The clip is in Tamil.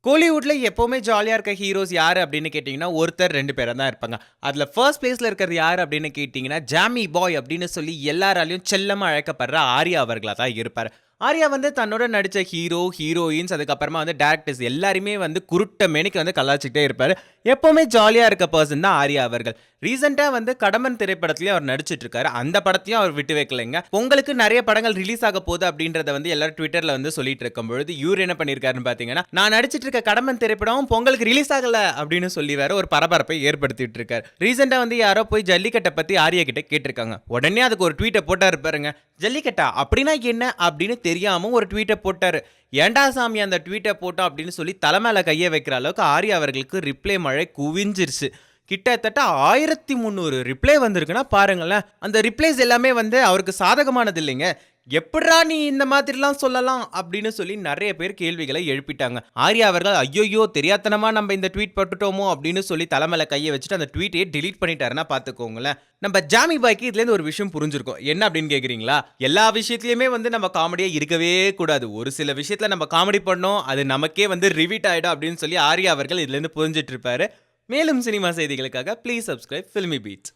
கோலிவுட்ல எப்பவுமே ஜாலியா இருக்க ஹீரோஸ் யாரு அப்படின்னு கேட்டீங்கன்னா, ஒருத்தர் 2 பேரா தான் இருப்பாங்க. அதுல ஃபர்ஸ்ட் பிளேஸ்ல இருக்கிறது யாரு அப்படின்னு கேட்டீங்கன்னா, ஜாமி பாய் அப்படின்னு சொல்லி எல்லாராலயும் செல்லமா அழைக்கப்படுற ஆர்யா அவர்களா தான் இருப்பாரு. ஆர்யா வந்து தன்னோட நடிச்ச ஹீரோ, ஹீரோயின்ஸ் அதுக்கப்புறமா வந்து டைரக்டர்ஸ் எல்லாரையுமே வந்து குருட்ட மேனிக்கு வந்து கலாய்ச்சிட்டே இருப்பாரு. எப்பவுமே ஜாலியா இருக்க பெர்சன் தான் ஆர்யா அவர்கள். ரீசெண்டா வந்து கடம்பன் திரைப்படத்திலயும் அவர் நடிச்சிட்டு இருக்காரு. அந்த படத்தையும் அவர் விட்டு வைக்கலைங்க. பொங்கலுக்கு நிறைய படங்கள் ரிலீஸ் ஆக போகுது அப்படின்றத வந்து எல்லாரும் ட்விட்டர்ல வந்து சொல்லிட்டு இருக்கும் பொழுது இவர் என்ன பண்ணிருக்காருன்னு பாத்தீங்கன்னா, நான் நடிச்சிட்டு இருக்க கடம்பன் திரைப்படம் பொங்கலுக்கு ரிலீஸ் ஆகல அப்படின்னு சொல்லி வேற ஒரு பரபரப்பை ஏற்படுத்திட்டு இருக்காரு. ரீசெண்டா வந்து யாரோ போய் ஜல்லிக்கட்டை பத்தி ஆர்யா கிட்ட கேட்டிருக்காங்க. உடனே அதுக்கு ஒரு ட்வீட்டை போட்டாரு பாருங்க. ஜல்லிக்கட்டா அப்படின்னா என்ன அப்படின்னு தெரியாம ஒரு ட்வீட்டை போட்டாரு. ஏண்டா சாமி அந்த ட்வீட்டை போட்டோம் அப்படின்னு சொல்லி தலைமையில கையை வைக்கிற அளவுக்கு ஆர்யா அவர்களுக்கு ரிப்ளை மழை குவிஞ்சிருச்சு. கிட்டத்தட்ட 1300 ரிப்ளை வந்திருக்குன்னா பாருங்களேன். அந்த ரிப்ளைஸ் எல்லாமே வந்து அவருக்கு சாதகமானது இல்லைங்க. எப்படிரா நீ இந்த மாதிரிலாம் சொல்லலாம் அப்படின்னு சொல்லி நிறைய பேர் கேள்விகளை எழுப்பிட்டாங்க. ஆர்யா அவர்கள் ஐயோயோ தெரியாத்தனமா நம்ம இந்த ட்வீட் போட்டுட்டோமோ அப்படின்னு சொல்லி தலைமையில கையை வச்சுட்டு அந்த ட்வீட்டையே டிலீட் பண்ணிட்டாருன்னா பாத்துக்கோங்களேன். நம்ம ஜாமி பாய்க்கு இதுல இருந்து ஒரு விஷயம் புரிஞ்சிருக்கும். என்ன அப்படின்னு கேக்குறீங்களா? எல்லா விஷயத்திலயுமே வந்து நம்ம காமெடியா இருக்கவே கூடாது. ஒரு சில விஷயத்துல நம்ம காமெடி பண்ணோம் அது நமக்கே வந்து ரிவீட் ஆயிடும் அப்படின்னு சொல்லி ஆர்யா அவர்கள் இதுல இருந்து புரிஞ்சிட்டு இருப்பாரு. மேலும் சினிமா செய்திகளுக்காக ப்ளீஸ் சப்ஸ்கிரைப் ஃபில்மி பீட்ஸ்.